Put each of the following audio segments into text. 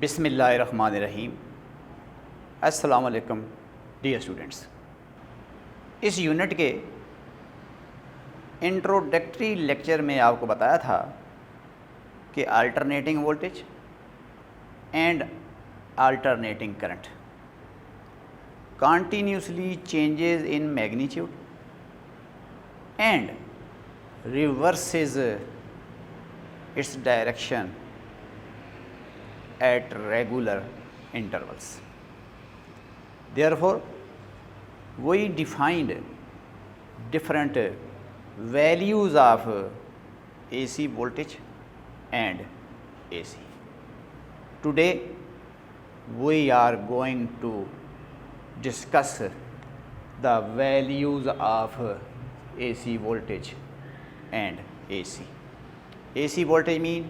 बिस्मिल्लाहिर्रहमानिर्रहीम। अस्सलाम वालेकुम डियर स्टूडेंट्स। इस यूनिट के इंट्रोडक्टरी लेक्चर में आपको बताया था कि alternating voltage and alternating current continuously changes in magnitude and reverses its direction at regular intervals. Therefore, we defined different values of AC voltage and AC. Today, we are going to discuss the values of AC voltage and AC. AC voltage mean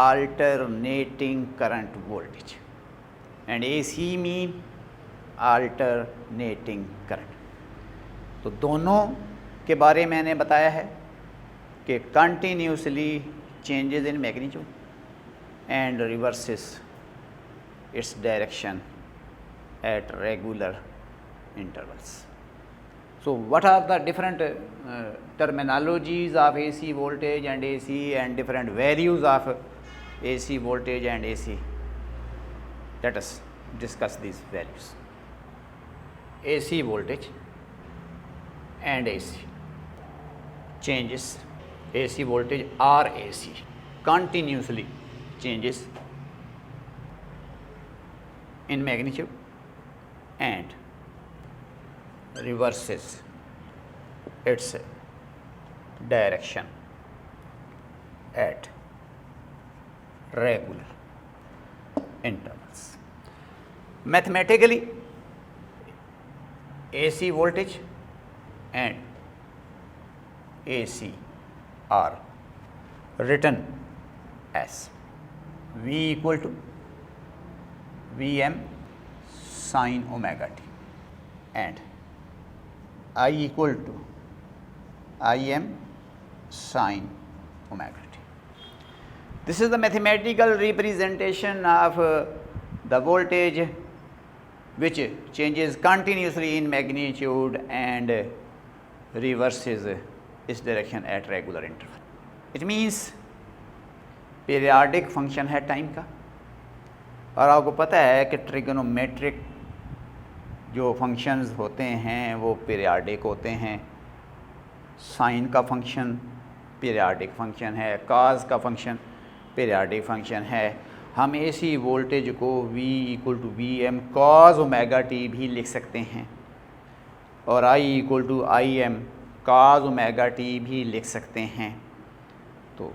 alternating current voltage and AC mean alternating current. तो दोनों के बारे में मैंने बताया है कि continuously changes in magnitude and reverses its direction at regular intervals. So, what are the different terminologies of AC voltage and AC and different values of AC voltage and AC? Let us discuss these values. AC voltage and AC changes, AC voltage or AC continuously changes in magnitude and reverses its direction at regular intervals. Mathematically, AC voltage and AC are written as V equal to Vm sin omega t and I equal to Im sin omega t. This is the mathematical representation of the voltage which changes continuously in magnitude and reverses its direction at regular interval. It means periodic function है time का, और आपको पता है कि trigonometric जो functions होते हैं वो पीरियाडिक होते हैं। साइन का फंक्शन पीरियाडिक फंक्शन है, काज का फंक्शन पीरियाडिक फंक्शन है। हम एसी वोल्टेज को V equal to V M cos omega T भी लिख सकते हैं और I equal to I M cos omega T भी लिख सकते हैं। तो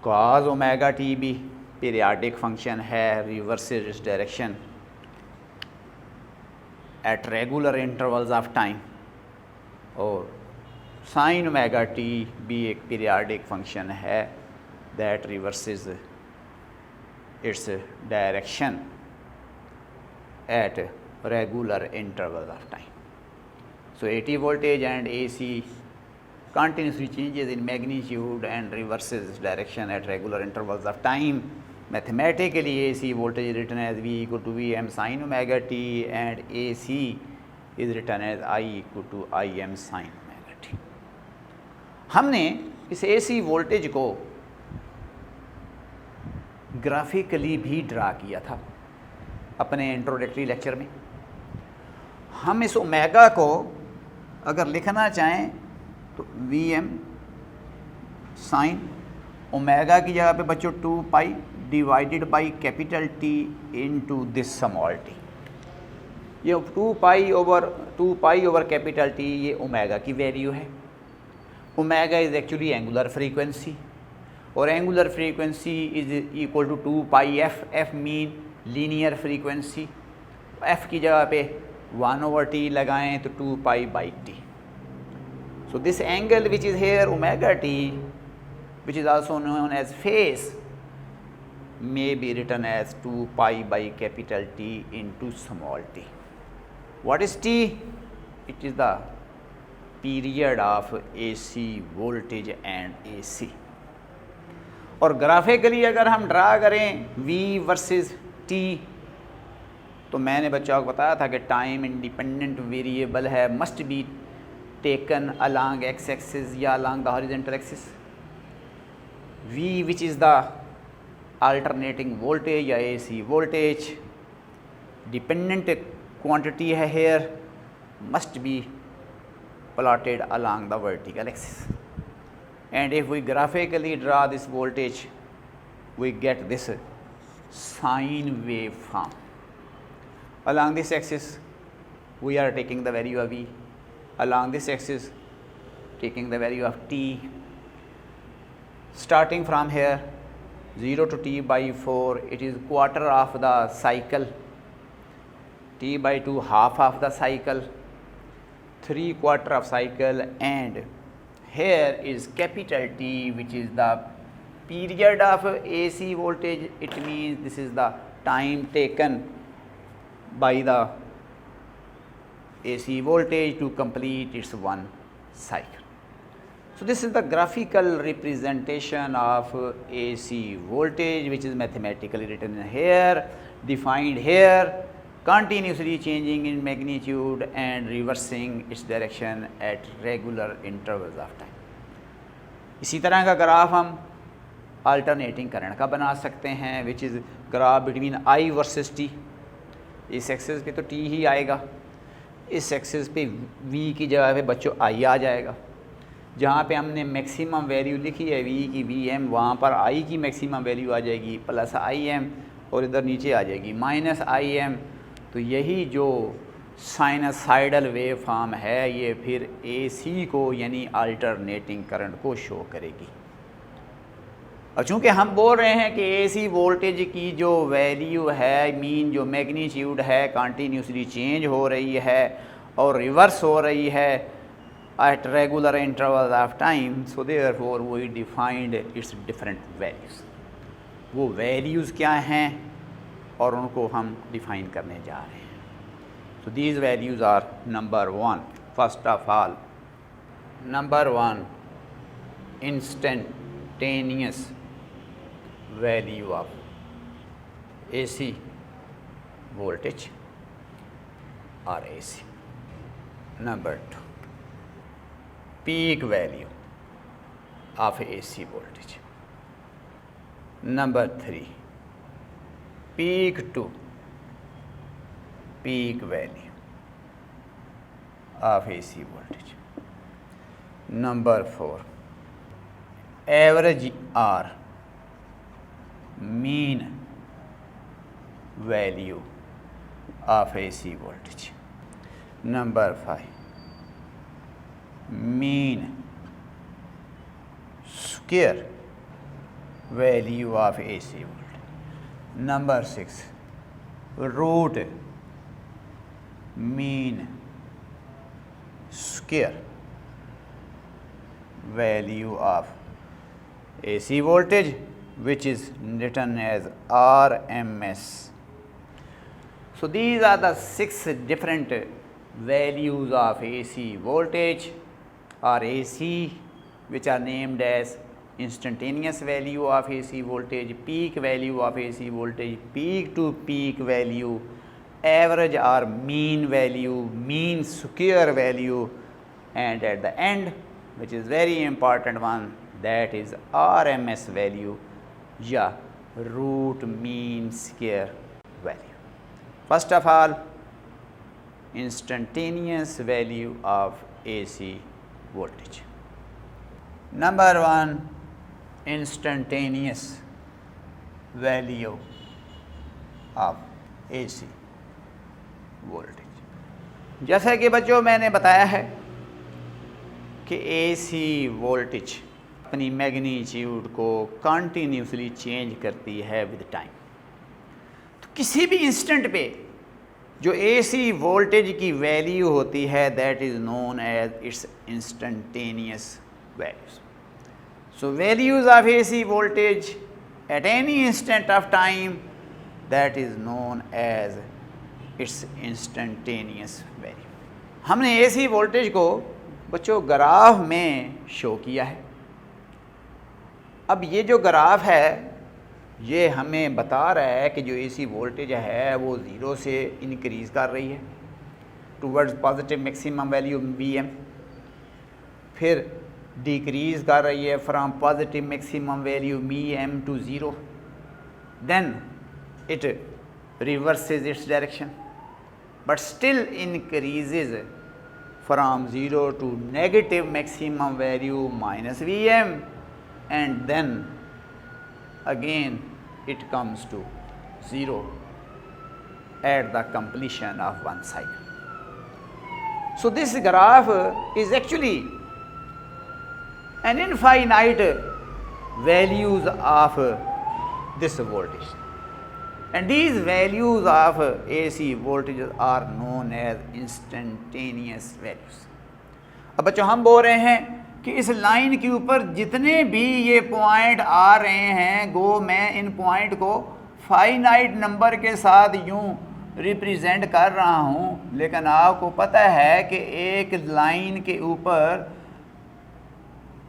कॉज ओमेगा टी भी पीरियाडिक फंक्शन है, reverses its direction at regular intervals of time, और sin omega t भी एक पीरियाडिक फंक्शन है that reverses its direction at regular intervals of time. So, AC voltage and AC continuously changes in magnitude and reverses its direction at regular intervals of time. Mathematically, AC voltage is written as V equal to Vm sin omega t and AC is written as I equal to Im sin omega t. हमने इस AC voltage को graphically भी draw किया था अपने introductory lecture में। हम इस ओमेगा को अगर लिखना चाहें तो Vm sin ओमेगा की जगह पे बच्चों 2 pi divided by capital T into this small t। ये 2 पाई ओवर कैपिटल T ये ओमेगा की वैल्यू है। Omega is actually angular frequency और angular frequency is equal to 2 pi F. F mean linear frequency. F की जगह पे 1 over T लगाएं तो 2 pi by T. So this angle which is here omega T which is also known as phase may be written as 2 pi by capital T into small t. What is T? It is the period of AC voltage and AC. और graphically अगर हम draw करें v versus t, तो मैंने बच्चों को बताया था कि टाइम इंडिपेंडेंट वेरिएबल है, must be taken along x axis या along the horizontal axis. v which is the alternating voltage या AC वोल्टेज, डिपेंडेंट क्वांटिटी है here, must be plotted along the vertical axis, and if we graphically draw this voltage, we get this sine wave form. Along this axis we are taking the value of V, along this axis taking the value of t. Starting from here 0 to t by 4, it is quarter of the cycle, t by 2 half of the cycle, 3/4 of cycle, and here is capital T, which is the period of AC voltage. It means this is the time taken by the AC voltage to complete its one cycle. So this is the graphical representation of AC voltage, which is mathematically written here, defined here, continuously changing in magnitude and reversing its direction at regular intervals of time. इसी तरह का graph हम alternating current का बना सकते हैं, which is graph between I versus T। इस axis पे तो T ही आएगा, इस एक्सिस पे V की जगह पे बच्चों I आ जाएगा। जहाँ पे हमने मैक्सिमम वैल्यू लिखी है V की Vm, वहाँ पर I की मैक्सिमम वैल्यू आ जाएगी प्लस Im, और इधर नीचे आ जाएगी माइनस Im। तो यही जो साइनसाइडल वेव फॉर्म है ये फिर AC को यानी अल्टरनेटिंग करंट को शो करेगी। और चूँकि हम बोल रहे हैं कि AC वोल्टेज की जो वैल्यू है, मीन जो मैग्नीट्यूड है, कंटिन्यूसली चेंज हो रही है और रिवर्स हो रही है at regular interval of time, so therefore we defined its different values. वो वैल्यूज़ क्या हैं और उनको हम डिफाइन करने जा रहे हैं। So these values are number 1, first of all, number 1 instantaneous value of AC voltage or AC. Number 2 peak value of AC voltage. Number 3 peak to peak value of AC voltage. Number 4 average or mean value of AC voltage. Number 5 mean square value of AC voltage. Number 6 root mean square value of AC voltage, which is written as RMS. So these are the 6 different values of AC voltage or AC, which are named as instantaneous value of AC voltage, peak value of AC voltage, peak to peak value, average or mean value, mean square value, and at the end, which is very important one, that is RMS value या root mean square value. First of all, instantaneous value of AC voltage. Number 1 instantaneous value of AC voltage. जैसा कि बच्चों मैंने बताया है कि AC voltage अपनी magnitude को कंटिन्यूसली चेंज करती है विद टाइम। तो किसी भी इंस्टेंट पे जो AC वोल्टेज की वैल्यू होती है that is known as its instantaneous values. So values of AC voltage at any instant of time that is known as its instantaneous value. हमने AC वोल्टेज को बच्चों ग्राफ में show किया है। अब ये जो ग्राफ है ये हमें बता रहा है कि जो एसी वोल्टेज है वो 0 से इंक्रीज़ कर रही है towards positive maximum value Vm, फिर डिक्रीज़ कर रही है from positive maximum value Vm to 0, then it reverses its direction but still increases from 0 to negative maximum value minus Vm, and then again it comes to 0 at the completion of one cycle. So this graph is actually an infinite values of this voltage, and these values of AC voltages are known as instantaneous values. अब बच्चों हम बोल रहे हैं कि इस line के ऊपर जितने भी ये पॉइंट आ रहे हैं गो मैं इन पॉइंट को फाइनाइट नंबर के साथ यूं रिप्रेजेंट कर रहा हूं, लेकिन आपको पता है कि एक लाइन के ऊपर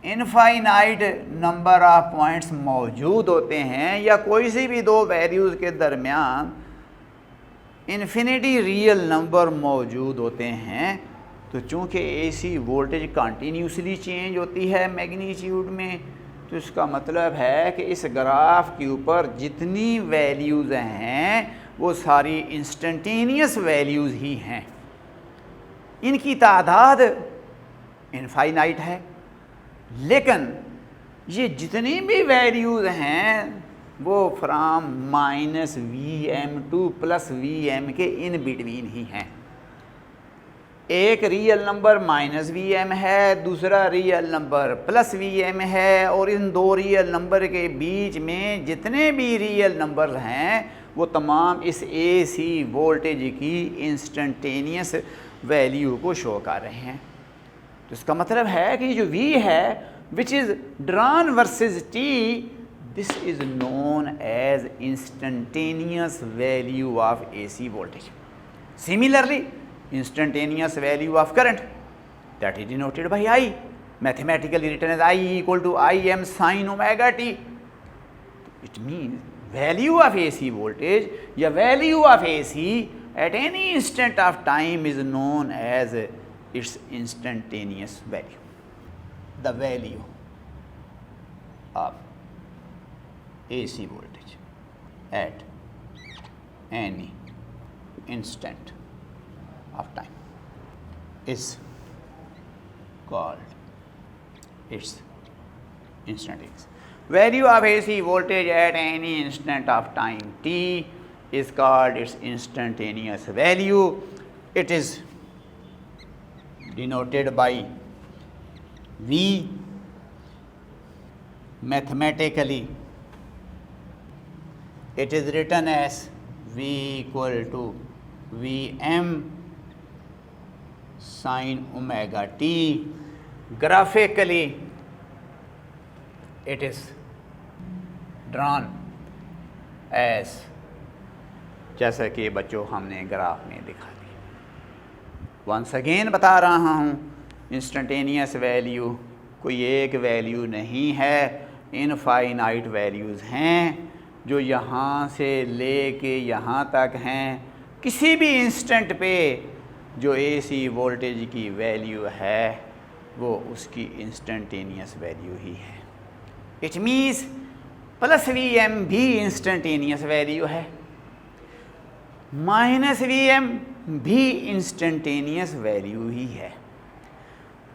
इनफाइनाइट नंबर ऑफ पॉइंट्स मौजूद होते हैं, या कोई सी भी दो वैल्यूज़ के दरमियान इन्फिनिटी रियल नंबर मौजूद होते हैं। तो चूँकि एसी वोल्टेज कंटिन्यूसली चेंज होती है मैग्नीट्यूड में, तो इसका मतलब है कि इस ग्राफ के ऊपर जितनी वैल्यूज़ हैं वो सारी इंस्टेंटेनियस वैल्यूज़ ही हैं, इनकी तादाद इनफाइनाइट है, लेकिन ये जितनी भी वैल्यूज़ हैं वो फ्राम -Vm टू +Vm के इन बिटवीन ही हैं। एक रियल नंबर -Vm है, दूसरा रियल नंबर +Vm है, और इन दो रियल नंबर के बीच में जितने भी रियल नंबर्स हैं वो तमाम इस AC वोल्टेज की इंस्टेंटेनियस वैल्यू को शो कर रहे हैं। तो इसका मतलब है कि जो V है which is drawn versus T, this is known as instantaneous value of AC voltage. Similarly, instantaneous value of current, that is denoted by I, mathematically written as I equal to Im sin omega t. It means value of AC voltage या value of AC at any instant of time is known as its instantaneous value. The value of AC voltage at any instant of time is called its instantaneous. Value of AC voltage at any instant of time t is called its instantaneous value. It is denoted by V. Mathematically it is written as V equal to Vm sin omega t. Graphically it is drawn as, जैसा कि बच्चों हमने graph में दिखा दिया। Once again बता रहा हूँ, इंस्टेंटेनियस वैल्यू कोई एक वैल्यू नहीं है, इनफाइनाइट वैल्यूज़ हैं जो यहाँ से ले के यहाँ तक हैं। किसी भी इंस्टेंट पे जो AC वोल्टेज की वैल्यू है वो उसकी इंस्टेंटेनियस वैल्यू ही है। इट मीन्स +Vm भी इंस्टेंटेनियस वैल्यू है, -Vm भी इंस्टेंटेनियस वैल्यू ही है।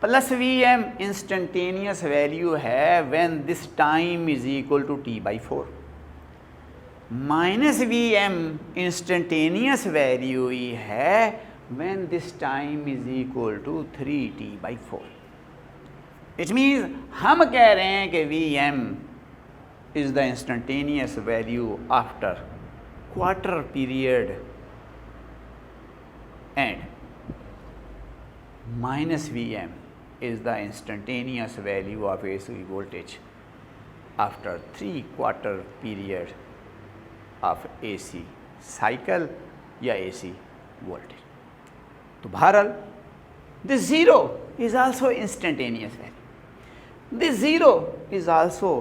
+Vm इंस्टेंटेनियस वैल्यू है when this time is equal to T/4, -Vm instantaneous value ही है when this time is equal to 3T/4. It means हम कह रहे हैं कि Vm is the instantaneous value after quarter period and -Vm is the instantaneous value of AC voltage after 3/4 period of AC cycle या AC voltage. तो बहरहाल this 0 is also instantaneous value. This 0 is also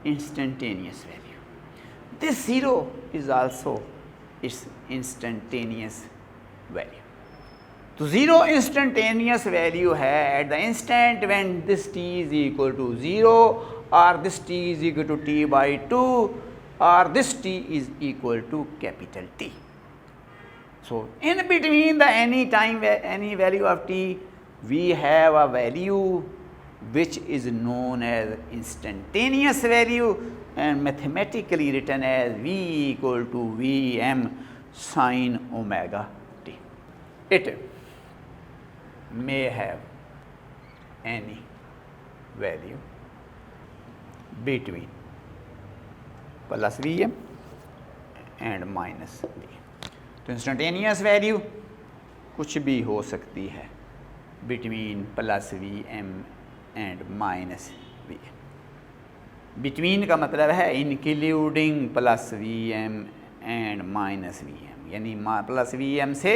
instantaneous value. This 0 is also its instantaneous value. तो 0 instantaneous value है at the instant when this t is equal to 0 or this t is equal to t by 2 or this t is equal to capital T. So, in between the any time any value of t, we have a value which is known as instantaneous value and mathematically written as v equal to Vm sin omega t. It may have any value between plus Vm and minus Vm. तो instantaneous value कुछ भी हो सकती है between plus V M and minus V M. Between का मतलब है including plus V M and minus V M, यानी प्लस वी एम से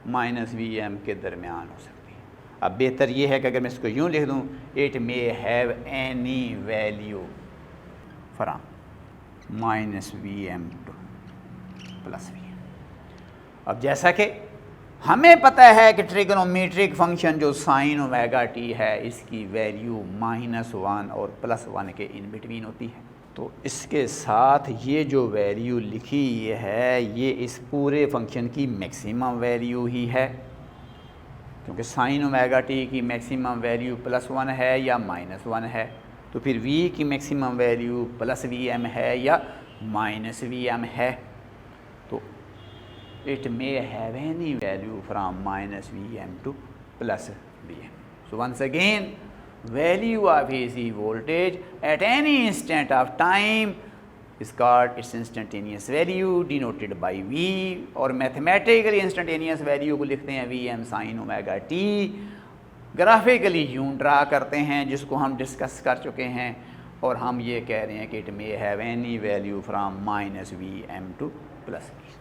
माइनस वी एम के दरमियान हो सकती है. अब बेहतर ये है कि अगर मैं इसको यूँ लिख दूँ, it may have any value from minus V M to plus V M. अब जैसा कि हमें पता है कि ट्रिग्नोमेट्रिक फंक्शन जो साइन ओमेगा टी है इसकी वैल्यू -1 और +1 के इन बिटवीन होती है, तो इसके साथ ये जो वैल्यू लिखी है ये इस पूरे फंक्शन की मैक्सिमम वैल्यू ही है, क्योंकि साइन ओमेगा टी की मैक्सिमम वैल्यू +1 है या -1 है. तो फिर v की maximum value plus V M है या माइनस वी एम है. तो it may have any value from minus Vm to plus Vm. So once again, value of AC voltage at any instant of time is called its instantaneous value denoted by V, और mathematically instantaneous value को लिखते हैं Vm sin omega t. Graphically यूँ draw करते हैं जिसको हम discuss कर चुके हैं, और हम ये कह रहे हैं कि it may have any value from minus Vm to plus Vm.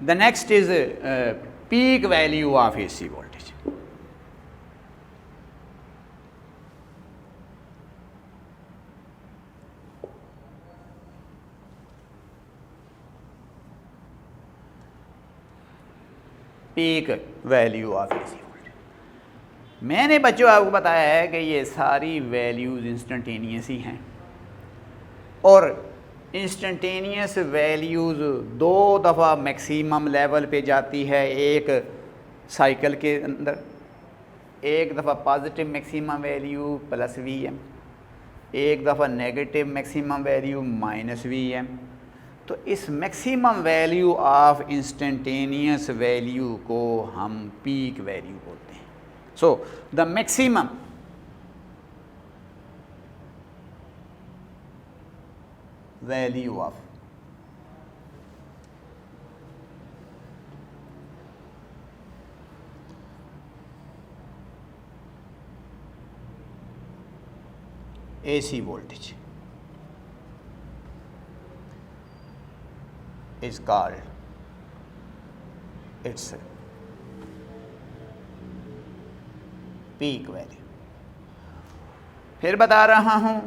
The next is peak value of AC voltage. Peak value of AC voltage. मैंने बच्चों आपको बताया है कि ये सारी वैल्यूज़ इंस्टेंटेनियस ही हैं, और इंस्टेंटेनियस वैल्यूज़ 2 दफ़ा मैक्सिमम लेवल पे जाती है एक साइकिल के अंदर. एक दफ़ा positive maximum value plus V M, एक दफ़ा negative maximum value minus V M. तो इस maximum value of instantaneous value को हम पीक वैल्यू बोलते हैं. So the maximum value of AC voltage is called its peak value. फिर बता रहा हूँ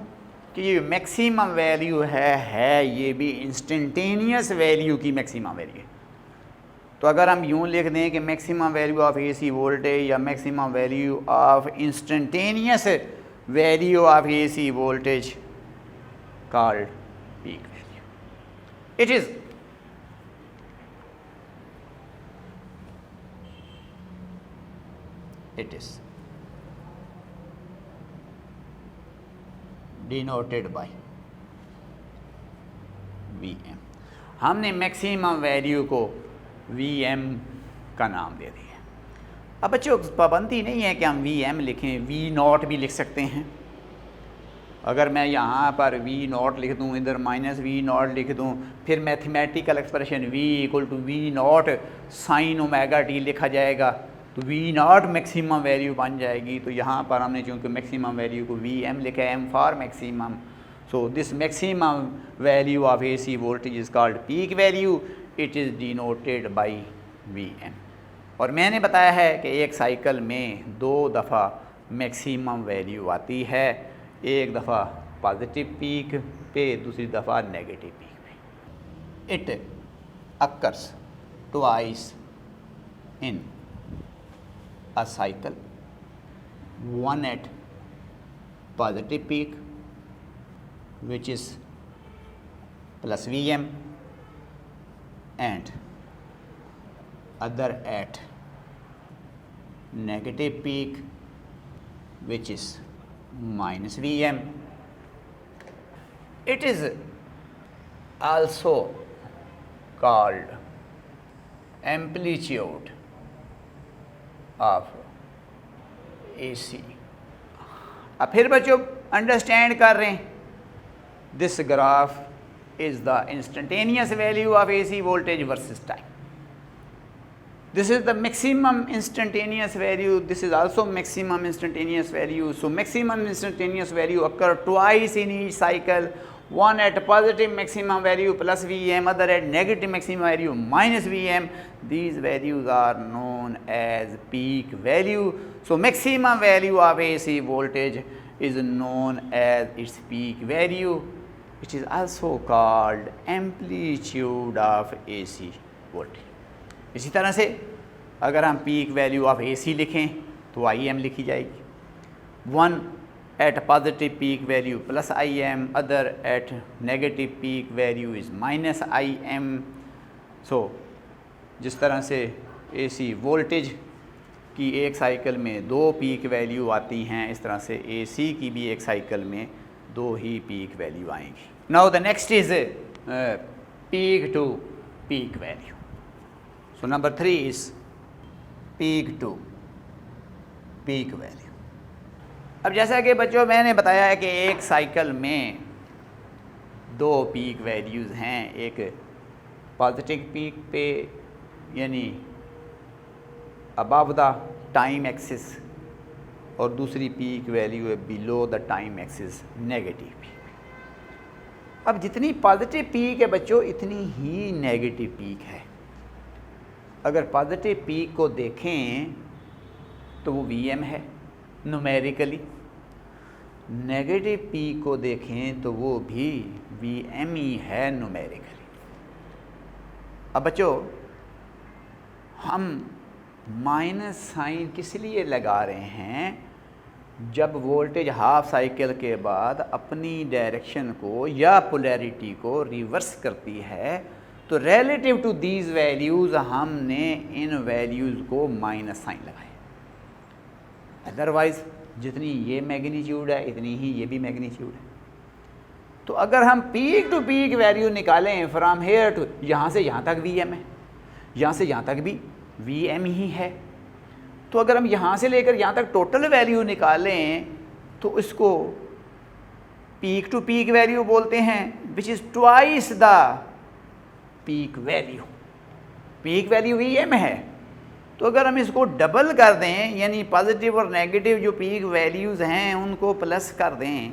कि ये मैक्सिमम वैल्यू है ये भी इंस्टेंटेनियस वैल्यू की मैक्सिमम वैल्यू है. तो अगर हम यूँ लिख दें कि maximum value of AC voltage या maximum value of instantaneous value of AC voltage called peak value. It is denoted by V M. हमने मैक्सिमम वैल्यू को वी एम का नाम दे दिया। अब बच्चों पाबंदी नहीं है कि हम वी एम लिखें, वी नॉट भी लिख सकते हैं। अगर मैं यहाँ पर वी नॉट लिख दूँ, इधर माइनस वी नॉट लिख दूँ, फिर mathematical expression V equal to V naught sine omega T लिखा जाएगा, तो वी नॉट मैक्सिमम वैल्यू बन जाएगी। तो यहाँ पर हमने चूँकि मैक्सिमम वैल्यू को वी एम लिखा है, M for maximum, so this maximum value of AC voltage is called peak value, it is denoted by V M. और मैंने बताया है कि एक साइकिल में 2 दफ़ा मैक्सिमम वैल्यू आती है, एक दफ़ा पॉजिटिव पीक पे, दूसरी दफ़ा नेगेटिव पीक पे। It occurs twice in a cycle, one at positive peak which is plus Vm and other at negative peak which is minus Vm. It is also called amplitude of AC। अब फिर बच्चों understand कर रहे हैं, this graph is the instantaneous value of AC voltage versus time. This is the maximum instantaneous value, this is also maximum instantaneous value. So maximum instantaneous value occur twice in each cycle, one at positive maximum value plus Vm, other at negative maximum value minus Vm. These values are known as peak value. So maximum value of AC voltage is known as its peak value. It is also called amplitude of AC voltage. इसी तरह से अगर हम peak value of AC लिखें तो Im लिखी जाएगी, 1 at positive peak value plus Im, other at negative peak value is minus Im. So जिस तरह से AC वोल्टेज की एक साइकिल में 2 पीक वैल्यू आती हैं, इस तरह से AC की भी एक साइकिल में 2 ही पीक वैल्यू आएंगी। Now the next is peak to peak value. So number 3 is peak to peak value. अब जैसा कि बच्चों मैंने बताया है कि एक साइकिल में 2 पीक वैल्यूज़ हैं, एक पॉजिटिव पीक पे यानी अबव द टाइम एक्सिस, और दूसरी पीक वैल्यू है below the time axis, negative peak. अब जितनी पॉजिटिव पीक है बच्चों इतनी ही नेगेटिव पीक है। अगर पॉजिटिव पीक को देखें तो वो Vm है न्यूमेरिकली, नेगेटिव पीक को देखें तो वो भी Vm ही है न्यूमेरिकली। अब बच्चों हम माइनस साइन किस लिए लगा रहे हैं, जब वोल्टेज हाफ साइकिल के बाद अपनी डायरेक्शन को या पोलैरिटी को रिवर्स करती है तो रिलेटिव टू दीज वैल्यूज़ हमने इन वैल्यूज़ को माइनस साइन लगाया। अदरवाइज़ जितनी ये मैग्नीट्यूड है इतनी ही ये भी मैग्नीट्यूड है। तो अगर हम पीक टू पीक वैल्यू निकालें फ्रॉम हेयर टू, यहाँ से यहाँ तक Vm है, यहाँ से यहाँ तक भी Vm ही है, तो अगर हम यहाँ से लेकर यहाँ तक टोटल वैल्यू निकालें तो इसको पीक टू पीक वैल्यू बोलते हैं, which is twice the peak value. Peak value Vm है, तो अगर हम इसको डबल कर दें यानी पॉजिटिव और नेगेटिव जो पीक वैल्यूज़ हैं उनको प्लस कर दें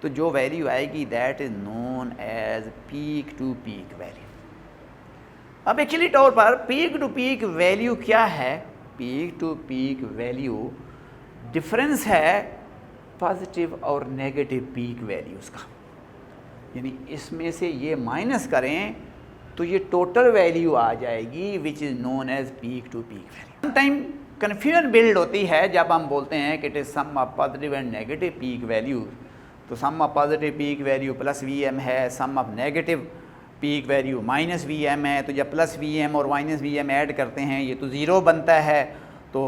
तो जो वैल्यू आएगी that is known as peak to peak value. अब एक्चुअली तौर पर पीक टू पीक वैल्यू क्या है? Peak to peak value difference है पॉजिटिव और नेगेटिव पीक वैल्यूज़ का, यानी इसमें से ये माइनस करें तो ये टोटल वैल्यू आ जाएगी which is known as peak to peak value. Time confusion build होती है जब हम बोलते हैं कि it is sum of positive and negative peak value, तो sum of positive peak value plus Vm है, sum of negative peak value minus Vm है, तो जब प्लस Vm और माइनस Vm ऐड करते हैं ये तो ज़ीरो बनता है। तो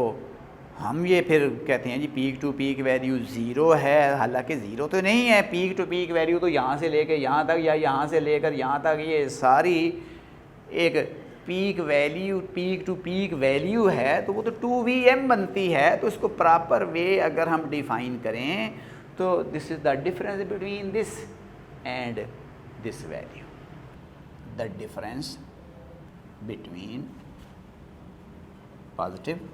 हम ये फिर कहते हैं जी peak to peak value zero है, हालांकि ज़ीरो तो नहीं है। पीक टू पीक वैल्यू तो यहाँ से लेकर यहाँ तक या यहाँ से लेकर यहाँ तक ये सारी एक peak value, peak to peak value है, तो वो तो 2Vm बनती है। तो इसको प्रॉपर वे अगर हम डिफ़ाइन करें तो this is the difference between this and this value, the difference between positive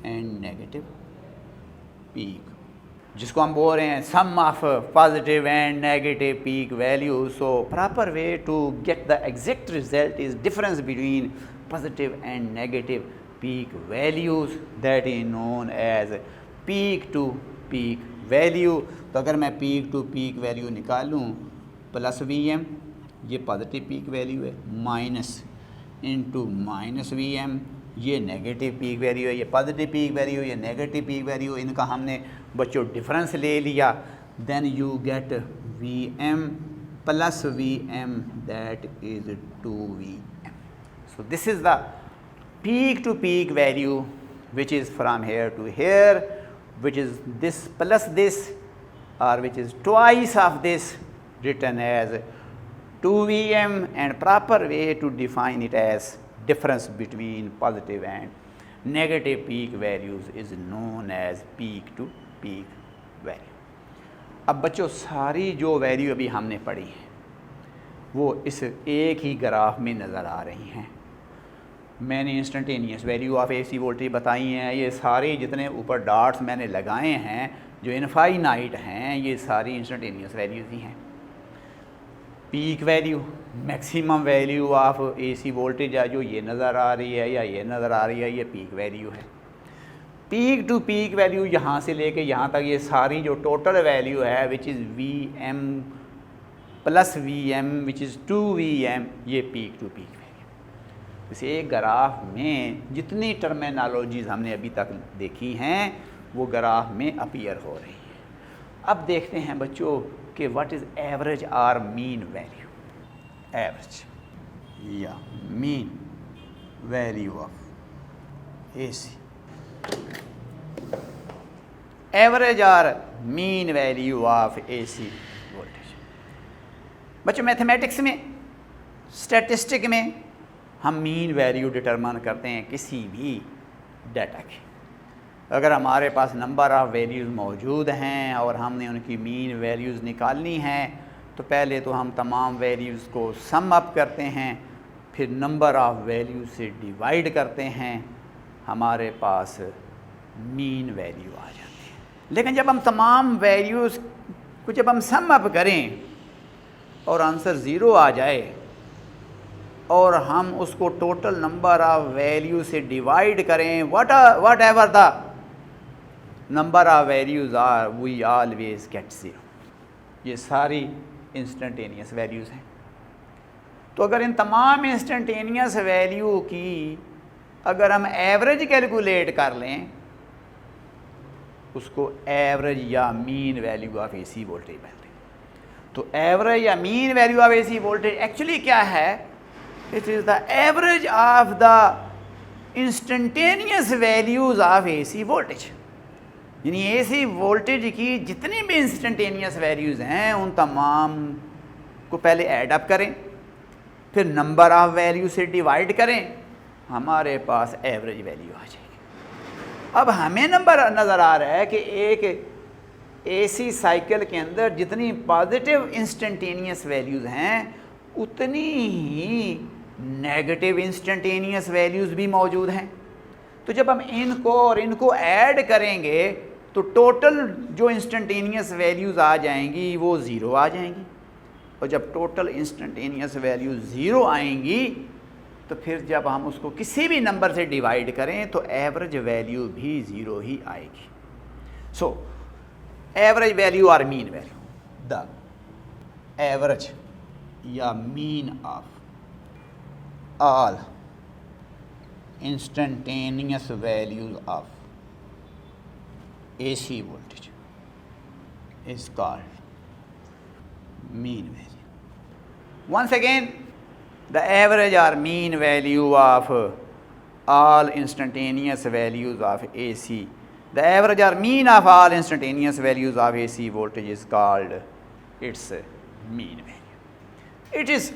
and negative peak, जिसको हम बोल रहे हैं sum of positive and negative peak value. So proper way to get the exact result is difference between positive and negative peak values, that is known as peak to peak value. तो अगर मैं peak to peak value निकालूँ plus Vm, ये positive peak value है, minus into minus Vm, ये negative peak value है, ये positive peak value, ये नेगेटिव पीक वैल्यू, इनका हमने बच्चों डिफरेंस ले लिया। Then you get Vm plus Vm, that is 2Vm। So this is the peak to peak value which is from here to here, which is this plus this, or which is twice of this, written as 2Vm, and proper way to define it as difference between positive and negative peak values is known as peak to peak value। अब बच्चों सारी जो value अभी हमने पढ़ी हैं वो इस एक ही ग्राफ में नज़र आ रही हैं। मैंने instantaneous value of AC voltage बताई हैं, ये सारे जितने ऊपर डॉट्स मैंने लगाए हैं जो इनफाइनाइट हैं, ये सारी इंस्टेंटेनियस वैल्यूज़ ही हैं। Peak value, maximum value of AC voltage है, जो ये नज़र आ रही है या ये नज़र आ रही है, ये पीक वैल्यू है। पीक टू पीक वैल्यू यहाँ से लेके यहाँ तक ये सारी जो टोटल वैल्यू है which is Vm plus Vm which is 2Vm, ये पीक टू पीक वैल्यू। इस एक ग्राफ में जितनी टर्मिनोलॉजीज़ हमने अभी तक देखी हैं वो ग्राफ में अपीयर हो रही है। अब देखते हैं बच्चों कि व्हाट इज़ एवरेज और मीन वैल्यू। एवरेज या mean value of AC, average और mean value of AC voltage. बच्चों मैथमेटिक्स में, स्टैटिस्टिक में हम मीन वैल्यू डिटरमाइन करते हैं किसी भी डाटा की। अगर हमारे पास नंबर ऑफ़ वैल्यूज़ मौजूद हैं और हमने उनकी मीन वैल्यूज़ निकालनी हैं तो पहले तो हम तमाम वैल्यूज़ को सम अप करते हैं, फिर नंबर ऑफ़ वैल्यूज़ से डिवाइड करते हैं, हमारे पास मीन वैल्यू आ जाती है। लेकिन जब हम तमाम वैल्यूज़ को जब हम सम अप करें और आंसर ज़ीरो आ जाए और हम उसको टोटल नंबर ऑफ़ वैल्यू से डिवाइड करें, whatever the number of values are, we always get zero. ये सारी इंस्टेंटेनियस वैल्यूज़ हैं। तो अगर इन तमाम इंस्टेंटेनियस वैल्यू की अगर हम एवरेज कैलकुलेट कर लें, उसको एवरेज या mean value of AC voltage बोलते हैं। तो एवरेज या mean value of AC voltage actually क्या है? It is the average of the instantaneous values of AC voltage. यानी AC वोल्टेज की जितनी भी इंस्टेंटेनियस वैल्यूज़ हैं उन तमाम को पहले ऐड अप करें, फिर नंबर ऑफ़ वैल्यू से डिवाइड करें, हमारे पास एवरेज वैल्यू आ जाएगी। अब हमें नंबर नज़र आ रहा है कि एक AC साइकिल के अंदर जितनी पॉजिटिव इंस्टेंटेनियस वैल्यूज़ हैं उतनी ही नेगेटिव इंस्टेंटेनियस वैल्यूज़ भी मौजूद हैं। तो जब हम इनको और इनको ऐड करेंगे तो टोटल जो इंस्टेंटेनियस वैल्यूज़ आ जाएंगी वो ज़ीरो आ जाएंगी, और जब टोटल इंस्टेंटेनियस वैल्यू ज़ीरो आएंगी तो फिर जब हम उसको किसी भी नंबर से डिवाइड करें तो एवरेज वैल्यू भी ज़ीरो ही आएगी। सो एवरेज वैल्यू और मीन वैल्यू, द एवरेज या mean of all instantaneous values of AC voltage is called mean value. Once again, the average or mean value of all instantaneous values of AC. The average or mean of all instantaneous values of AC voltage is called its mean value. It is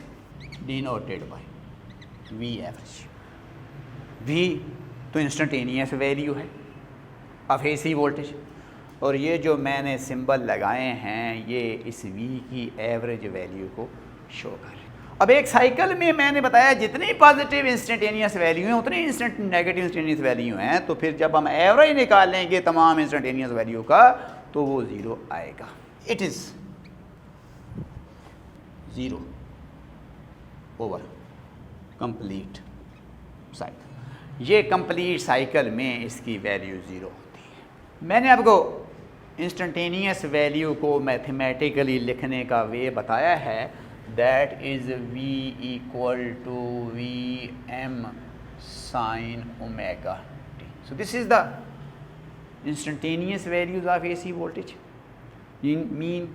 denoted by V average. V तो instantaneous value है of AC voltage, और ये जो मैंने symbol लगाए हैं ये इस V की एवरेज वैल्यू को शो कर रहे हैं। अब एक साइकिल में मैंने बताया जितनी पॉजिटिव इंस्टेंटेनियस वैल्यू हैं उतनी नेगेटिव इंस्टेंटेनियस वैल्यू हैं, तो फिर जब हम एवरेज निकालेंगे तमाम इंस्टेंटेनियस वैल्यू का तो वो ज़ीरो आएगा। It is zero over complete cycle. ये कंप्लीट साइकिल में इसकी वैल्यू ज़ीरो होती है। मैंने आपको इंस्टेंटेनियस वैल्यू को मैथमेटिकली लिखने का वे बताया है, that is V equal to Vm sin omega t. So this is the instantaneous values of AC voltage. Mean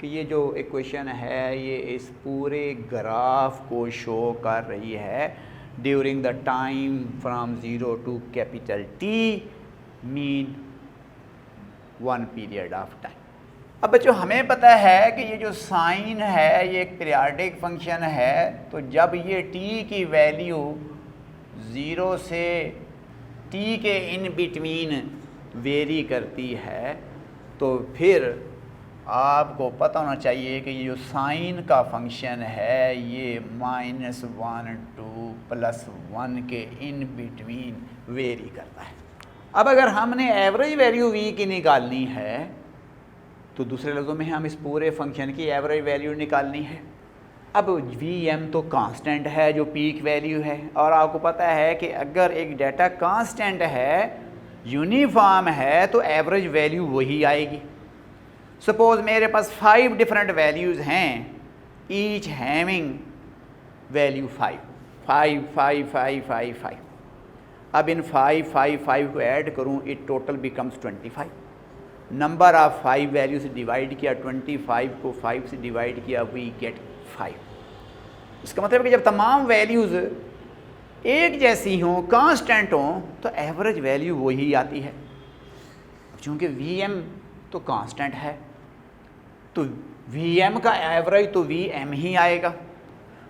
कि ये जो इक्वेशन है ये इस पूरे ग्राफ को शो कर रही है during the time from 0 to capital T, mean one period of time. अब बच्चों हमें पता है कि ये जो साइन है ये एक पीरियाडिक फंक्शन है, तो जब ये t की वैल्यू 0 से t के इन बिटवीन वेरी करती है तो फिर आपको पता होना चाहिए कि ये जो साइन का फंक्शन है ये -1 to +1 के इन बिटवीन वेरी करता है। अब अगर हमने एवरेज वैल्यू v की निकालनी है तो दूसरे लफ्ज़ों में हम इस पूरे फंक्शन की एवरेज वैल्यू निकालनी है। अब Vm तो कांस्टेंट है जो पीक वैल्यू है, और आपको पता है कि अगर एक डाटा कांस्टेंट है यूनिफॉर्म है तो एवरेज वैल्यू वही आएगी। सपोज़ मेरे पास 5 डिफरेंट वैल्यूज़ हैं, ईच हैविंग वैल्यू 5 5 5 5 5 5। अब इन 5 5 5 को ऐड करूं, it total becomes 25। Number of 5 value से डिवाइड किया, 25 को 5 से डिवाइड किया, वी गेट 5। इसका मतलब है कि जब तमाम वैल्यूज़ एक जैसी हों, कांस्टेंट हों, तो एवरेज वैल्यू वही आती है। चूँकि Vm तो कांस्टेंट है तो Vm का एवरेज तो Vm ही आएगा।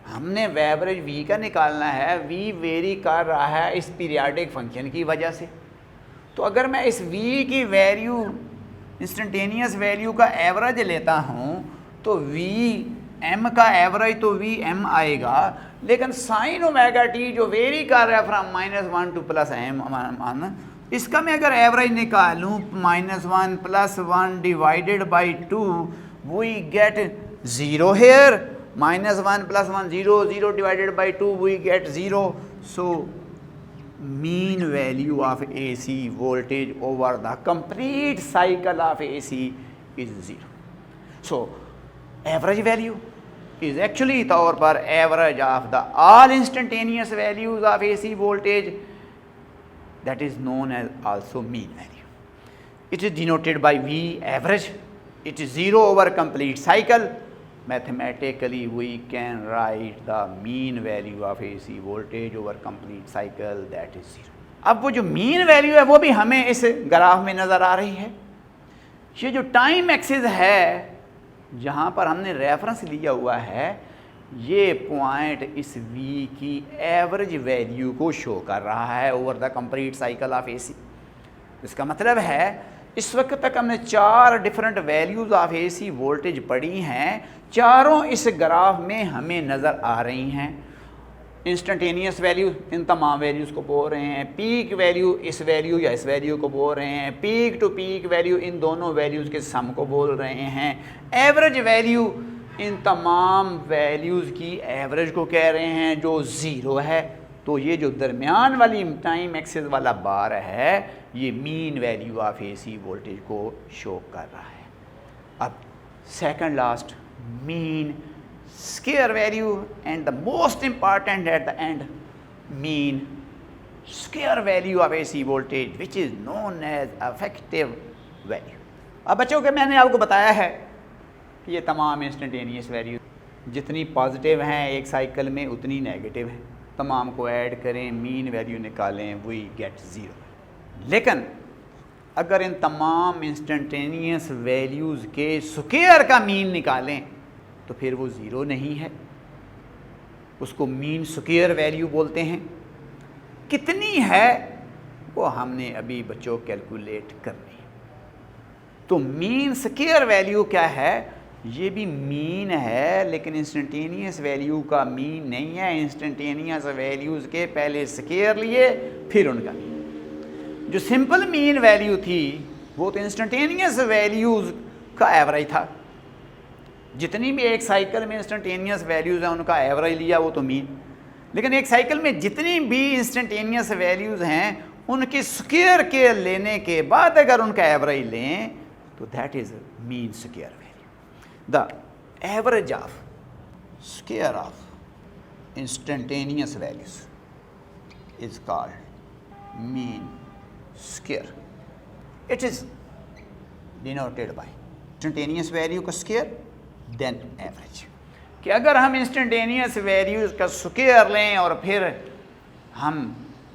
हमने एवरेज V का निकालना है, V वेरी कर रहा है इस पीरियाडिक फंक्शन की वजह से। तो अगर मैं इस V की वैल्यू इंस्टेंटेनियस वैल्यू का एवरेज लेता हूँ तो Vm का एवरेज तो Vm आएगा, लेकिन साइन ओमेगा t जो वेरी कर रहा है फ्रॉम -1 टू +m, इसका मैं अगर एवरेज निकालूँ -1 +1 divided by 2, we get 0 here. -1 +1 0, 0 divided by 2 we get 0. So mean value of AC voltage over the complete cycle of AC is 0. So average value is actually तौर पर average of the all instantaneous values of AC voltage, that is known as also mean value. It is denoted by V average. It is 0 over complete cycle. Mathematically we can write the mean value of AC voltage over complete cycle, that is 0. अब वो जो mean value है वो भी हमें इस graph में नज़र आ रही है। ये जो टाइम एक्सिस है जहाँ पर हमने रेफरेंस लिया हुआ है, ये पॉइंट इस V की एवरेज वैल्यू को शो कर रहा है over the complete cycle of AC। इसका मतलब है इस वक्त तक हमने 4 different values of AC voltage पढ़ी हैं, चारों इस ग्राफ में हमें नज़र आ रही हैं। इंस्टेंटेनियस वैल्यू इन तमाम वैल्यूज़ को बोल रहे हैं, पीक वैल्यू इस वैल्यू या इस वैल्यू को बोल रहे हैं, पीक टू पीक वैल्यू इन दोनों वैल्यूज़ के सम को बोल रहे हैं, एवरेज वैल्यू इन तमाम वैल्यूज़ की एवरेज को कह रहे हैं जो 0 है। तो ये जो दरमियान वाली टाइम एक्सिस वाला बार है ये mean value of AC voltage को शो कर रहा है। अब second last mean square value and the most important at the end mean square value of AC voltage which is known as effective value. अब बच्चों के मैंने आपको बताया है कि ये तमाम इंस्टेंटेनियस वैल्यू जितनी पॉजिटिव हैं एक साइकिल में उतनी नेगेटिव हैं, तमाम को ऐड करें, मीन वैल्यू निकालें, वी गेट ज़ीरो। लेकिन अगर इन तमाम इंस्टेंटेनियस वैल्यूज़ के स्क्वायर का मीन निकालें तो फिर वो ज़ीरो नहीं है, उसको मीन स्क्वायर वैल्यू बोलते हैं। कितनी है वो हमने अभी बच्चों कैलकुलेट करनी है। तो मीन स्क्वायर वैल्यू क्या है, ये भी मीन है लेकिन इंस्टेंटेनियस वैल्यू का मीन नहीं है। इंस्टेंटेनियस वैल्यूज़ के पहले स्क्वायर लिए फिर उनका मीन। जो सिंपल मीन वैल्यू थी वो तो इंस्टेंटेनियस वैल्यूज़ का एवरेज था। जितनी भी एक साइकिल में इंस्टेंटेनियस वैल्यूज़ हैं उनका एवरेज लिया, वो तो मीन। लेकिन एक साइकिल में जितनी भी इंस्टेंटेनियस वैल्यूज़ हैं उनके स्क्वायर के लेने के बाद अगर उनका एवरेज लें तो that is mean square value. The average of square of instantaneous values is called mean square. It is denoted by instantaneous value का स्क्वायर देन एवरेज। कि अगर हम इंस्टेंटेनियस वैल्यूज़ का स्क्वायर लें और फिर हम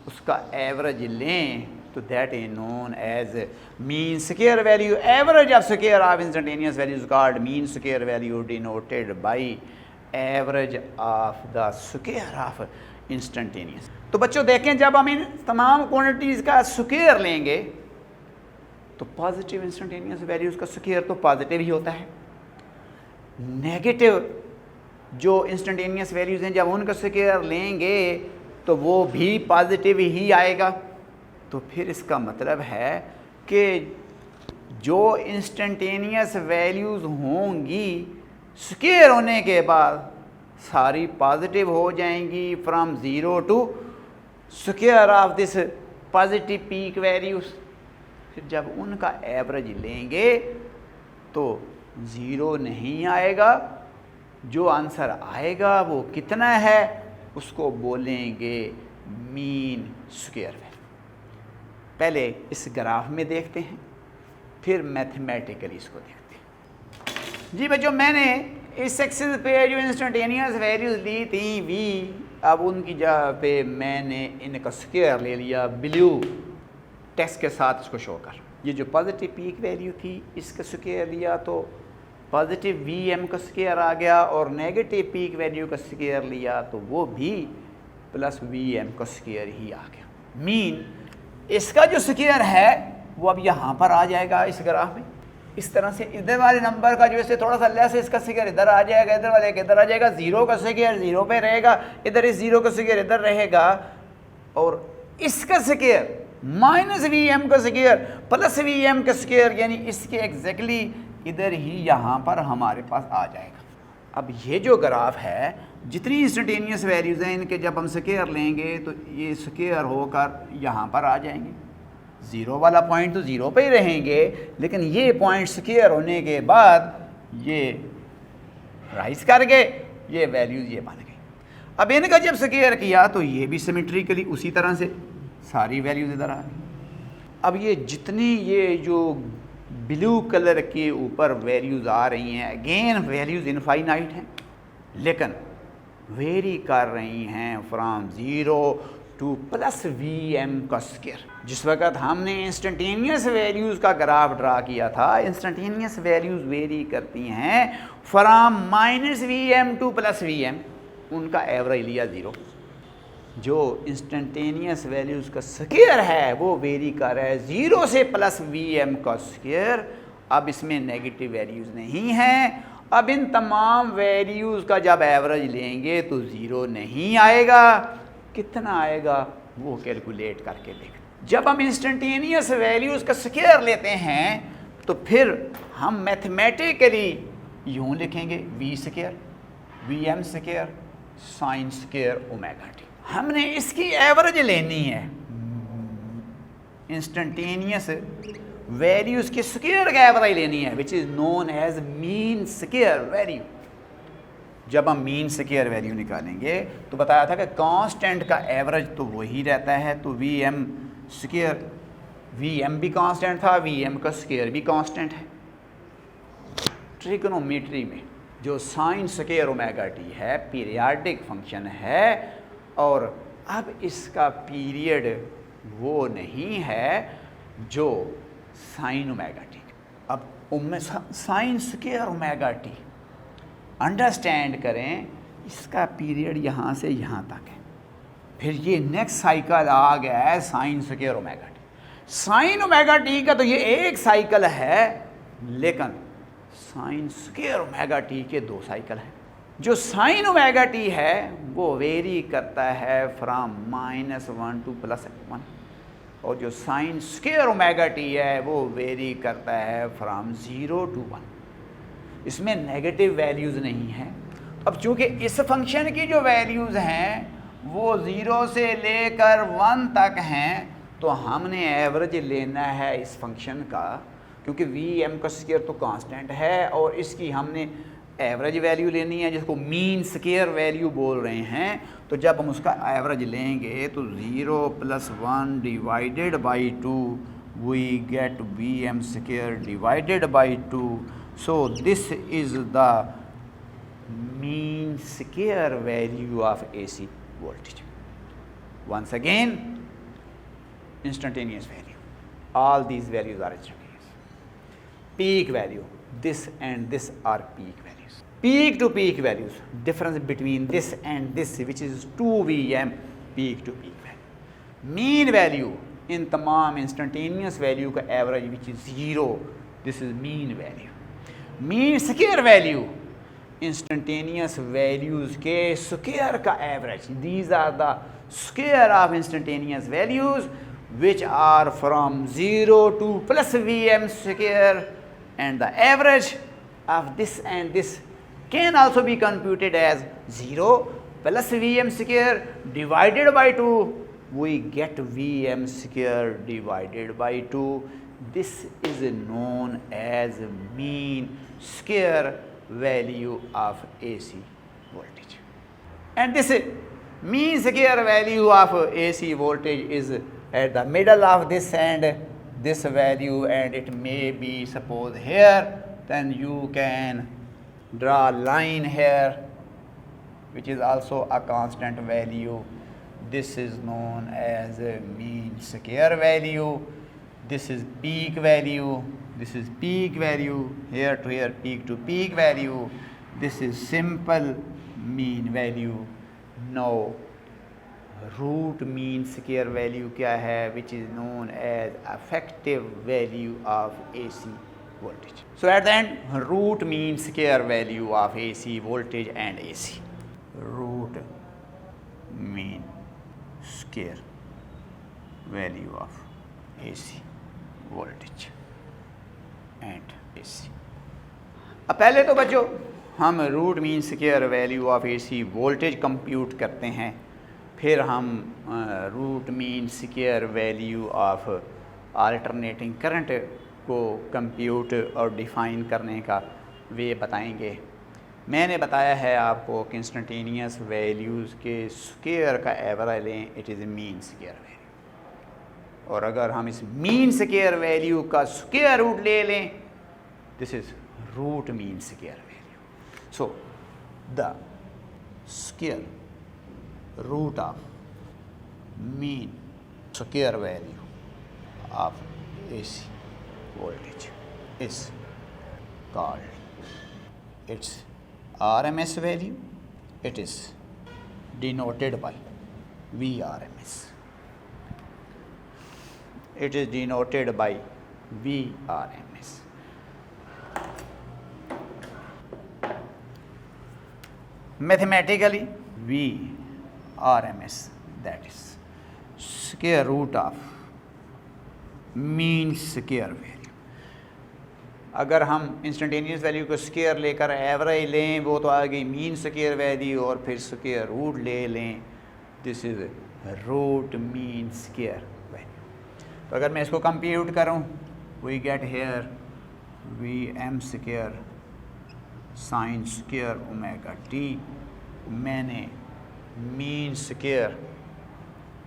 उसका एवरेज लें तो that is known as mean square value. Average of square of instantaneous values called mean square value denoted by average of the square of instantaneous. तो बच्चों देखें, जब हम इन तमाम क्वांटिटीज़ का स्क्वायर लेंगे तो पॉजिटिव इंस्टेंटेनियस वैल्यूज़ का स्क्वायर तो पॉजिटिव ही होता है। नेगेटिव जो इंस्टेंटेनियस वैल्यूज़ हैं जब उनका स्क्वायर लेंगे तो वो भी पॉजिटिव ही आएगा। तो फिर इसका मतलब है कि जो इंस्टेंटेनियस वैल्यूज़ होंगी स्क्वायर होने के बाद सारी पॉजिटिव हो जाएंगी from zero to square of this positive peak values. फिर जब उनका एवरेज लेंगे तो ज़ीरो नहीं आएगा, जो आंसर आएगा वो कितना है उसको बोलेंगे मीन स्क्वायर वैल्यू। पहले इस ग्राफ में देखते हैं फिर मैथमेटिकली इसको देखते हैं। जी बच्चों, मैंने इस एक्सिस पे जो इंस्टेंटेनियस वैल्यूज़ ली थी वी, अब उनकी जगह पे मैंने इनका स्क्वायर ले लिया ब्लू टेक्स्ट के साथ इसको शो कर। ये जो पॉजिटिव पीक वैल्यू थी इसका स्क्वायर लिया तो पॉजिटिव वी एम का स्क्वायर आ गया, और नेगेटिव पीक वैल्यू का स्क्वायर लिया तो वो भी प्लस वी एम का स्क्वायर ही आ गया। मीन इसका जो स्क्वायर है वो अब यहाँ पर आ जाएगा इस ग्राफ में। इस तरह से इधर वाले नंबर का जो इससे थोड़ा सा लेस है इसका स्क्वायर इधर आ जाएगा, इधर वाले का इधर आ जाएगा। ज़ीरो का स्क्वायर ज़ीरो पे रहेगा, इधर इस ज़ीरो का स्क्वायर इधर रहेगा, और इसका स्क्वायर माइनस वी एम का स्क्वायर प्लस वी एम का स्क्वायर यानी इसके एग्जैक्टली इधर ही यहाँ पर हमारे पास आ जाएगा। अब ये जो ग्राफ है जितनी इंस्टेंटेनियस वैल्यूज़ हैं इनके जब हम स्क्वायर लेंगे तो ये स्क्वायर होकर यहाँ पर आ जाएंगे। ज़ीरो वाला पॉइंट तो ज़ीरो पे ही रहेंगे, लेकिन ये पॉइंट स्क्वायर होने के बाद ये राइज कर गए, ये वैल्यूज़ ये बन गई। अब इनका जब स्क्वायर किया तो ये भी सिमेट्रिकली उसी तरह से सारी वैल्यूज़ इधर आ गई। अब ये जितनी ये जो ब्लू कलर के ऊपर वैल्यूज़ आ रही हैं, अगेन वैल्यूज़ इनफाइनाइट हैं लेकिन वेरी कर रही हैं from zero to plus V M का स्क्वायर। जिस वक्त हमने इंस्टेंटेनियस वैल्यूज़ का ग्राफ ड्रा किया था, इंस्टेंटेनियस वैल्यूज़ वेरी करती हैं from minus V M to plus V M, उनका एवरेज लिया ज़ीरो। जो इंस्टेंटेनियस वैल्यूज़ का स्क्वायर है वो वेरी कर रहा है ज़ीरो से प्लस वी एम का स्क्वायर। अब इसमें नेगेटिव वैल्यूज़ नहीं हैं। अब इन तमाम वैल्यूज़ का जब एवरेज लेंगे तो ज़ीरो नहीं आएगा। कितना आएगा वो कैलकुलेट करके देख। जब हम इंस्टेंटेनियस वैल्यूज़ का स्क्वायर लेते हैं तो फिर हम मैथमेटिकली यूँ लिखेंगे V square V M square sine square omega T. हमने इसकी एवरेज लेनी है इंस्टेंटेनियस वैल्यूज़ के स्क्वायर का एवरेज लेनी है, which is known as mean square value. जब हम मीन स्क्वायर वैल्यू निकालेंगे तो बताया था कि कांस्टेंट का एवरेज तो वही रहता है, तो V M square V M भी कांस्टेंट था, वी एम का स्क्वायर भी कांस्टेंट है। ट्रिग्नोमेट्री में जो साइन स्क्वायर ओमेगा टी है पीरियाडिक फंक्शन है, और अब इसका पीरियड वो नहीं है जो साइन ओमेगा टी। अब sine square omega T understand करें, इसका पीरियड यहाँ से यहाँ तक है। फिर ये नेक्स्ट साइकिल आ गया है sign square omega T. Sign omega T का तो ये एक साइकिल है, लेकिन साइन स्क्वायर ओमेगा टी के दो साइकिल हैं। जो साइन ओमेगा टी है वो वेरी करता है फ्रॉम -1 to +1, और जो साइन स्क्वायर ओमेगा टी है वो वेरी करता है फ्रॉम 0 to 1। इसमें नेगेटिव वैल्यूज़ नहीं है। अब चूँकि इस फंक्शन की जो वैल्यूज़ हैं वो 0 से लेकर 1 तक हैं, तो हमने एवरेज लेना है इस फंक्शन का, क्योंकि वी एम का स्क्वायर तो कांस्टेंट है और इसकी हमने एवरेज वैल्यू लेनी है, जिसको मीन स्क्वायर वैल्यू बोल रहे हैं। तो जब हम उसका एवरेज लेंगे तो 0 + 1 divided by 2 we get V M square divided by 2। So this is the mean square value of AC voltage. Once again, instantaneous value. All these values are instantaneous. Peak value, this and this are peak values. Peak to peak values, difference between this and this, which is 2 Vm, peak to peak value. Mean value in तमाम instantaneous value का average, which is 0, this is mean value. Mean square value, instantaneous values के square का average. These are the square of instantaneous values which are from 0 to +Vm square, and the average of this and this can also be computed as 0 + Vm square divided by 2, we get Vm square divided by 2। This is known as mean square value of AC voltage, and this mean square value of AC voltage is at the middle of this and this value, and it may be suppose here, then you can draw a line here which is also a constant value. This is known as a mean square value. This is peak value, this is peak value, here to here, peak to peak value. This is simple mean value. Now root mean square value क्या है, which is known as effective value of AC voltage. So at the end, root mean square value of AC voltage and AC. Root mean square value of AC voltage and AC. अब पहले तो बच्चों हम root mean square value of AC voltage compute करते हैं, फिर हम root mean square value of alternating current को कंप्यूट और डिफ़ाइन करने का वे बताएंगे। मैंने बताया है आपको कि इंस्टेंटेनियस वैल्यूज़ के स्क्वायर का एवरेज लें, it is mean square value, और अगर हम इस मीन स्क्वायर वैल्यू का स्क्वायर रूट ले लें, this is root mean square value. So the square root of mean square value of AC voltage is called its RMS value. It is denoted by VRMS. It is denoted by VRMS. Mathematically, VRMS, that is square root of mean square value. अगर हम instantaneous value को square लेकर average लें, वो तो आ गई mean square value, और फिर स्क्वायर रूट ले लें, this is root mean square value. तो अगर मैं इसको कंप्यूट करूं, we get here V M square sine square omega T. मैंने मीन स्क्वायर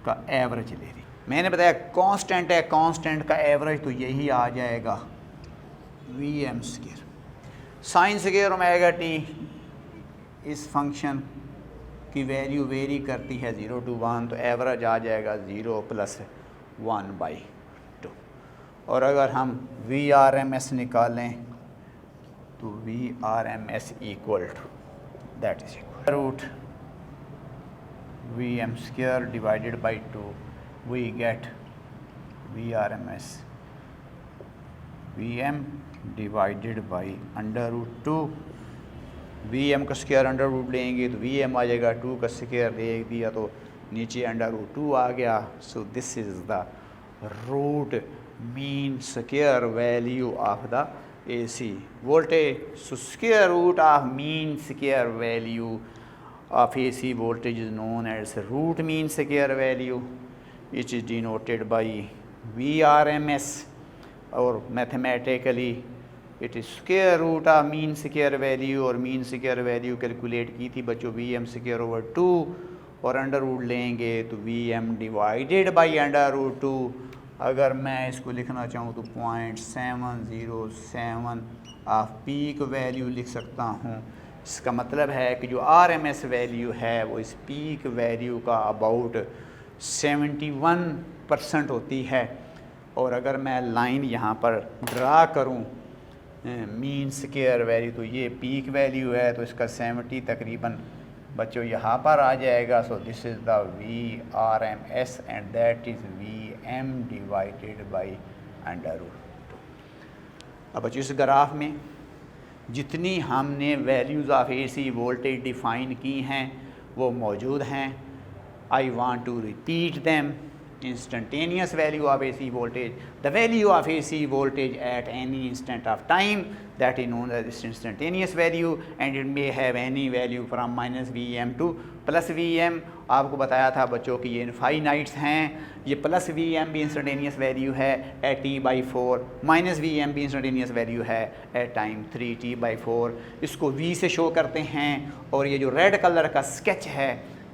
का एवरेज ले ली। मैंने बताया कांस्टेंट है, कांस्टेंट का एवरेज तो यही आ जाएगा V M square sine square omega T. इस फंक्शन की वैल्यू वेरी करती है 0 to 1, तो एवरेज आ जाएगा 0 + 1/2। और अगर हम VRMS निकालें तो VRMS equal to that is root VM² divided by 2, we get VRMS VM divided by √2। VM का स्क्वायर √रूट लेंगे तो VM आ जाएगा, 2 का स्क्वायर दे दिया तो नीचे √2 आ गया। So this is the root mean square value of the AC voltage. So square root of mean square value of AC voltage is known as root mean square value, which is denoted by VRMS, or mathematically it is square root of mean square value, और mean square value calculate की थी बच्चों VM²/2 और √root लेंगे तो VM divided by √2। अगर मैं इसको लिखना चाहूँ तो 0.707 ऑफ पीक वैल्यू लिख सकता हूँ। इसका मतलब है कि जो RMS वैल्यू है वो इस पीक वैल्यू का अबाउट 71% होती है। और अगर मैं लाइन यहाँ पर ड्रा करूँ मीन स्क्वायर वैल्यू, तो ये पीक वैल्यू है तो इसका 70 तकरीबन बच्चों यहाँ पर आ जाएगा। So this is the VRMS and that is VM divided by √2। अब बच्चों इस ग्राफ में जितनी हमने values of AC voltage define की हैं वो मौजूद हैं। I want to repeat them. Instantaneous value of AC voltage, the value of AC voltage at any instant of time, that is known as instantaneous value, and it may have any value from -Vm to +Vm। आपको बताया था बच्चों कि ये इनफाइनाइट्स हैं। ये +Vm भी instantaneous value है एट t/4, -Vm भी इंस्टेंटेनियस वैल्यू है एट टाइम 3t/4। इसको V से शो करते हैं और ये जो रेड कलर का स्केच है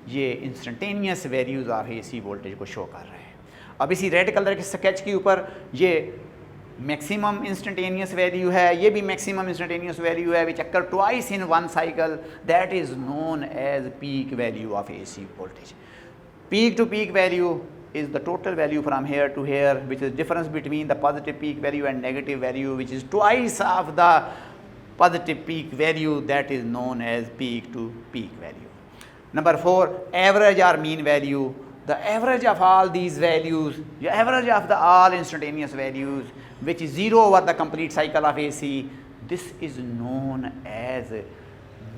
ये instantaneous values of AC voltage को शो कर रहे हैं। अब इसी रेड कलर के स्केच के ऊपर ये मैक्सिमम इंस्टेंटेनियस वैल्यू है, ये भी मैक्सिमम इंस्टेंटेनियस वैल्यू है which occur twice in one cycle, that is known as peak value of AC voltage. Peak to peak value is the total value from here to here, which is difference between the positive peak value and negative value, which is twice of the positive peak value, that is known as peak to peak value. Number 4, average or mean value. The average of all these values, the average of the all instantaneous values, which is 0 over the complete cycle of AC, this is known as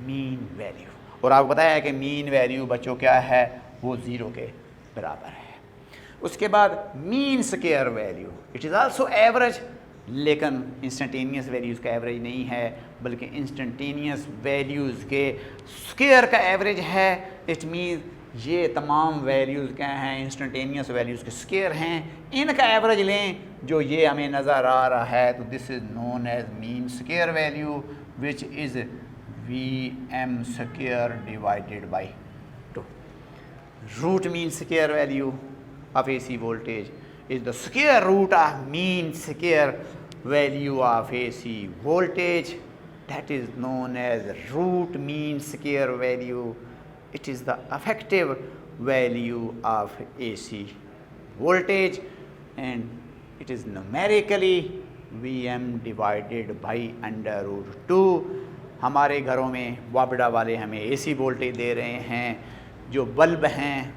mean value. और आपको बताया है कि mean value बच्चों क्या है, वो 0 के बराबर है। उसके बाद mean square value, it is also average, लेकिन इंस्टेंटेनियस वैल्यूज़ का एवरेज नहीं है बल्कि इंस्टेंटेनियस वैल्यूज़ के स्क्वायर का एवरेज है। इट मीन ये तमाम वैल्यूज़ क्या हैं, इंस्टेंटेनियस वैल्यूज़ के स्क्वायर हैं, इनका एवरेज लें जो ये हमें नज़र आ रहा है, तो this is known as mean square value which is VM² divided by 2। Root mean square value of AC voltage is the square root of mean square value of AC voltage, that is known as root mean square value. It is the effective value of AC voltage and it is numerically Vm divided by √2। हमारे घरों में वापडा वाले हमें AC voltage दे रहे हैं, जो bulb हैं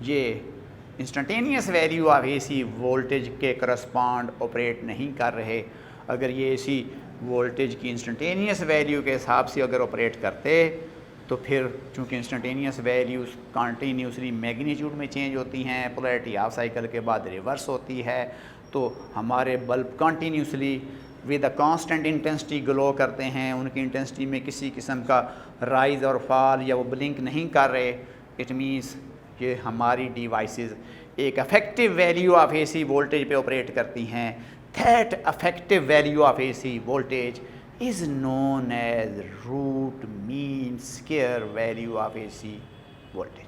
ये instantaneous value of AC voltage के करस्पॉन्ड ऑपरेट नहीं कर रहे। अगर ये AC वोल्टेज की इंस्टेंटेनियस वैल्यू के हिसाब से अगर ऑपरेट करते तो फिर चूँकि इंस्टेंटेनियस वैल्यूज़ कॉन्टीन्यूसली मैग्नीट्यूड में चेंज होती हैं, पोलैरिटी हाफ साइकिल के बाद रिवर्स होती है, तो हमारे bulb continuously with a constant intensity glow करते हैं, उनकी इंटेंसिटी में किसी किस्म का राइज और फॉल या वो ब्लिंक नहीं कर रहे। इट मीन्स कि हमारी डिवाइसेस एक effective value of AC voltage पे ऑपरेट करती हैं। That effective value of AC voltage is known as root mean square value of AC voltage.